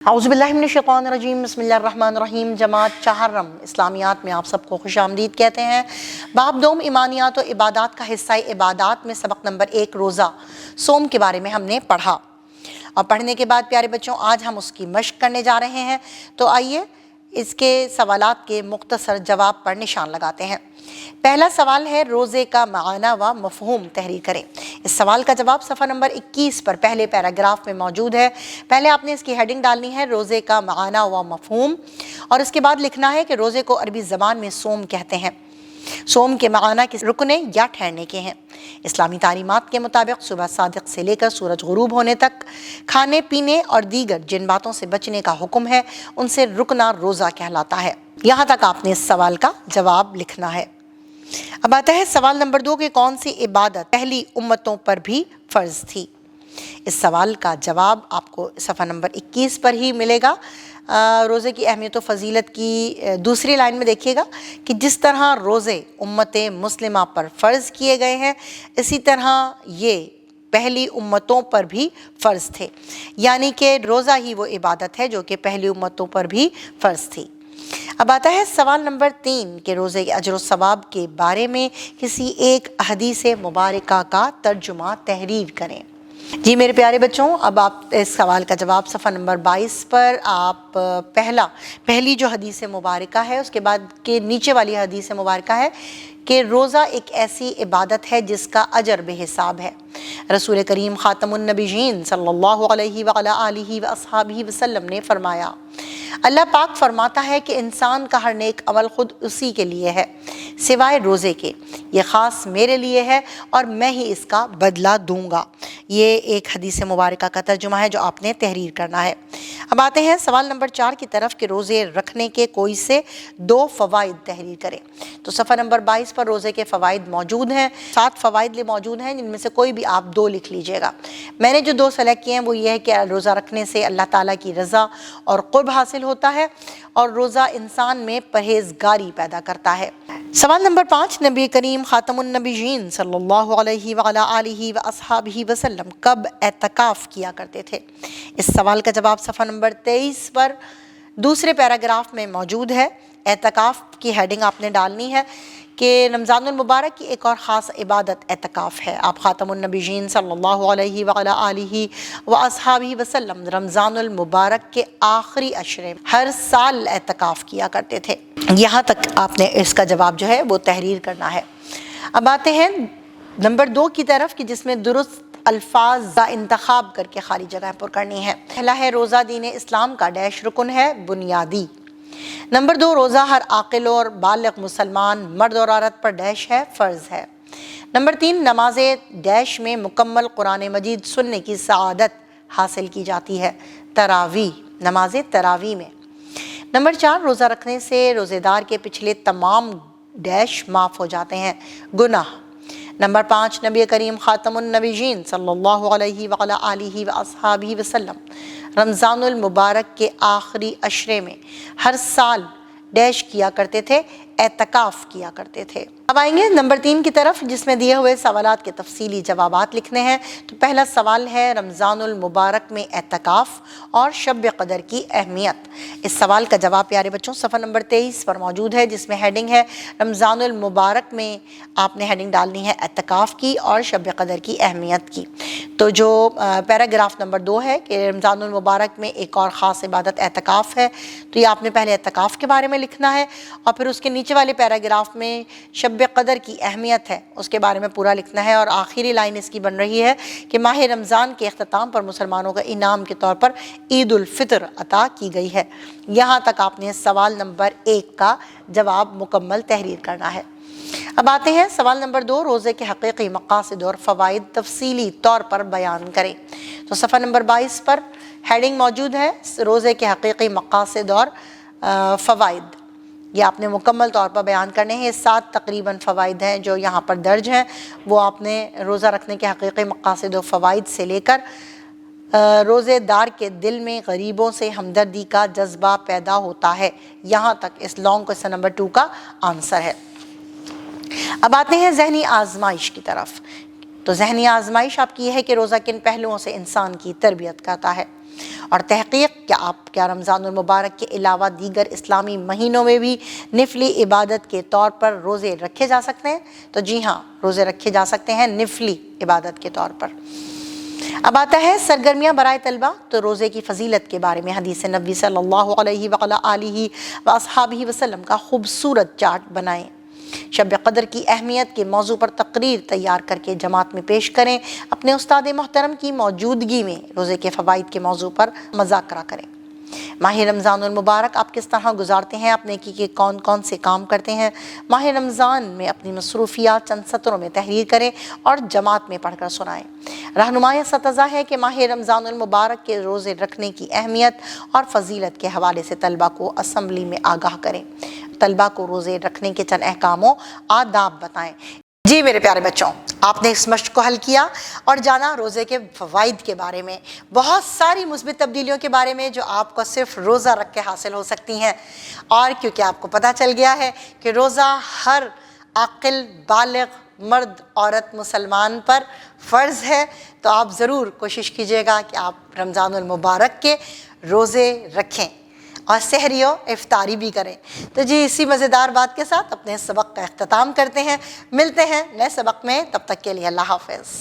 औज़ुबिल्लाहि मिनश्शैतानिर्रजीम बिस्मिल्लाहिर्रहमानिर्रहीम। जमात चहर्रम इस्लामियात में आप सबको खुश आमदीद कहते हैं। बाब दोम ईमानियात और इबादात का हिस्सा इबादात में सबक नंबर 1 रोज़ा सोम के बारे में हमने पढ़ा और पढ़ने के बाद प्यारे बच्चों आज हम उसकी मश्क करने जा रहे हैं। तो आइए इसके सवालात के मुख्तसर जवाब पर निशान लगाते हैं। पहला सवाल है रोज़े का माना व मफ़हूम तहरीर करें। इस सवाल का जवाब सफ़ा नंबर 21 पर पहले पैराग्राफ में मौजूद है। पहले आपने इसकी हेडिंग डालनी है रोज़े का माना व मफ़हूम और इसके बाद लिखना है कि रोज़े को अरबी ज़बान में सोम कहते हैं। सोम के माना किस रुकने या ठहरने के हैं। इस्लामी तालीमात के मुताबिक सुबह सादिक से लेकर सूरज गुरूब होने तक खाने पीने और दीगर जिन बातों से बचने का हुक्म है उनसे रुकना रोज़ा कहलाता है। यहाँ तक आपने इस सवाल का जवाब लिखना है। अब आता है सवाल नंबर 2 कि कौन सी इबादत पहली उम्मतों पर भी फ़र्ज थी। इस सवाल का जवाब आपको सफ़ा नंबर 21 पर ही मिलेगा। रोज़े की अहमियत व फ़जीलत की दूसरी लाइन में देखिएगा कि जिस तरह रोज़े उम्मत मुस्लिमा पर फ़र्ज़ किए गए हैं इसी तरह ये पहली उम्मतों पर भी फ़र्ज़ थे, यानी कि रोज़ा ही वो इबादत है जो कि पहली उम्मतों पर भी फ़र्ज़ थी। अब आता है सवाल नंबर 3 कि रोज़े के अजर व सवाब के बारे में किसी एक हदीस मुबारका का तर्जुमा तहरीर करें। जी मेरे प्यारे बच्चों, अब आप इस सवाल का जवाब सफ़ा नंबर 22 पर आप पहली जो हदीस मुबारका है उसके बाद के नीचे वाली हदीस मुबारका है कि रोज़ा एक ऐसी इबादत है जिसका अजर बेहिसाब है। रसूल करीम ख़ातमुन नबीयीन सल्लल्लाहु अलैहि व अला आलिहि व अस्हाबिहि वसल्लम ने फरमाया, अल्लाह पाक फरमाता है कि इंसान का हर नेक अमल खुद उसी के लिए है सिवाय रोज़े के, ये ख़ास मेरे लिए है और मैं ही इसका बदला दूंगा। ये एक हदीस मुबारका का तर्जुमा है जो आपने तहरीर करना है। अब आते हैं सवाल नंबर 4 की तरफ कि रोज़े रखने के कोई से 2 फ़वाइद तहरीर करें। तो सफ़ा नंबर 22 पर रोज़े के फ़वाइद मौजूद हैं, 7 फ़वाइद मौजूद हैं जिनमें से कोई भी आप 2 लिख लीजिएगा। मैंने जो 2 सेलेक्ट किए हैं वो ये है कि रोज़ा रखने से अल्लाह ताला की रज़ा और क़ुर्ब हासिल होता है और रोज़ा इंसान में परहेज़गारी पैदा करता है। सवाल नंबर 5 नबी करीम ख़ातमुन नबीयीन सल्लल्लाहु अलैहि व अला आलिहि व अस्हाबिहि वसल्लम कब एतकाफ़ किया करते थे। इस सवाल का जवाब सफ़ा नंबर 23 पर दूसरे पैराग्राफ में मौजूद है। एतकाफ़ की हेडिंग आपने डालनी है कि रमज़ानुल मुबारक की एक और ख़ास इबादत एतकाफ़ है। आप ख़ातमुन नबीयीन सल्लल्लाहु अलैहि व अला आलिहि व अस्हाबिहि वसल्लम रमज़ानुल मुबारक के आखिरी अशरे में हर साल एतकाफ़ किया करते थे। यहाँ तक आपने इसका जवाब जो है वो तहरीर करना है। अब आते हैं नंबर 2 की तरफ कि जिसमें दुरुस्त अल्फाज का इंतखाब करके खाली जगह पर करनी है। पहला है रोज़ा दीन इस्लाम का डैश रुकन है बुनियादी। नंबर 2 रोज़ा हर आकिल और बालिग मुसलमान मर्द और औरत पर डैश है फ़र्ज़ है। नंबर 3 नमाज डैश में मुकम्मल कुरान मजीद सुनने की सआदत हासिल की जाती है तरावी नमाज तरावी में। नंबर 4 रोज़ा रखने से रोज़ेदार के पिछले तमाम डैश माफ़ हो जाते हैं गुनाह। नंबर 5 नबी करीम ख़ातमुन नबीयीन सल्लल्लाहु अलैहि व अला आलिहि व अस्हाबिहि वसल्लम रमज़ानुल मुबारक के आखिरी अशरे में हर साल डैश किया करते थे, एतकाफ़ किया करते थे। अब आएंगे नंबर 3 की तरफ जिसमें दिए हुए सवालात के तफसीली जवाबात लिखने हैं। तो पहला सवाल है रमज़ानुल मुबारक में एतकाफ़ और शब क़दर की अहमियत। इस सवाल का जवाब प्यारे बच्चों सफ़ा नंबर 23 पर मौजूद है जिसमें हेडिंग है रमज़ानुल मुबारक में आपने हेडिंग डालनी है एतकाफ़ की और शब क़दर की अहमियत की। तो जो पैराग्राफ नंबर 2 है कि रमज़ानुल मुबारक में एक और ख़ास इबादत एतकाफ़ है, तो ये आपने पहले एतकाफ़ के बारे में लिखना है और फिर उसके नीचे वाले पैराग्राफ में शब क़दर की अहमियत है उसके बारे में पूरा लिखना है। और आखिरी लाइन इसकी बन रही है कि माह रमज़ान के अख्ताम पर मुसलमानों का इनाम के तौर पर ईद उल फ़ितर अता की गई है। यहाँ तक आपने सवाल नंबर 1 का जवाब मुकम्मल तहरीर करना है। अब आते हैं सवाल नंबर 2 रोज़े के हक़ीक़ी मक़ासिद और फ़वाइद तफसीली तौर पर बयान करें। तो सफ़ा नंबर 22 पर हेडिंग मौजूद है रोज़े के हक़ीक़ी मक़ासिद और फ़वाइद। ये आपने मुकम्मल तौर पर बयान करने हैं। 7 तकरीबन फ़वाइद हैं जो यहाँ पर दर्ज हैं, वो आपने रोज़ा रखने के हक़ीक़ी मक़ासिद और फ़वाइद से लेकर रोज़ेदार के दिल में गरीबों से हमदर्दी का जज्बा पैदा होता है, यहाँ तक इस लॉन्ग क्वेश्चन नंबर 2 का आंसर है। अब आते हैं ज़हनी आजमाइश की तरफ। तो ज़हनी आजमाइश आपकी है कि रोज़ा किन पहलुओं से इंसान की तरबियत करता है। اور تحقیق کیا آپ کیا رمضان المبارک کے علاوہ دیگر اسلامی مہینوں میں بھی نفلی عبادت کے طور پر روزے رکھے جا سکتے ہیں؟ تو جی ہاں، روزے رکھے جا سکتے ہیں نفلی عبادت کے طور پر۔ اب آتا ہے سرگرمیاں برائے طلبہ، تو روزے کی فضیلت کے بارے میں حدیث نبوی صلی اللہ علیہ وآلہ وصحبہ وسلم کا خوبصورت چارٹ بنائیں۔ شب قدر کی اہمیت کے موضوع پر تقریر تیار کر کے جماعت میں پیش کریں۔ اپنے استاد محترم کی موجودگی میں روزے کے فوائد کے موضوع پر مذاکرہ کریں۔ ماہ رمضان المبارک آپ کس طرح گزارتے ہیں؟ آپ نیکی کے کون کون سے کام کرتے ہیں؟ ماہ رمضان میں اپنی مصروفیات چند سطروں میں تحریر کریں اور جماعت میں پڑھ کر سنائیں۔ رہنمائی ستزہ ہے کہ ماہ رمضان المبارک کے روزے رکھنے کی اہمیت اور فضیلت کے حوالے سے طلبہ کو اسمبلی میں آگاہ کریں۔ طلبہ کو روزے رکھنے کے چند احکام و آداب بتائیں۔ جی میرے پیارے بچوں، آپ نے اس مشق کو حل کیا اور جانا روزے کے فوائد کے بارے میں، بہت ساری مثبت تبدیلیوں کے بارے میں جو آپ کو صرف روزہ رکھ کے حاصل ہو سکتی ہیں۔ اور کیونکہ آپ کو پتہ چل گیا ہے کہ روزہ ہر عاقل بالغ مرد عورت مسلمان پر فرض ہے، تو آپ ضرور کوشش کیجیے گا کہ آپ رمضان المبارک کے روزے رکھیں اور سحری و افطاری بھی کریں۔ تو جی اسی مزیدار بات کے ساتھ اپنے سبق کا اختتام کرتے ہیں، ملتے ہیں نئے سبق میں، تب تک کے لیے اللہ حافظ۔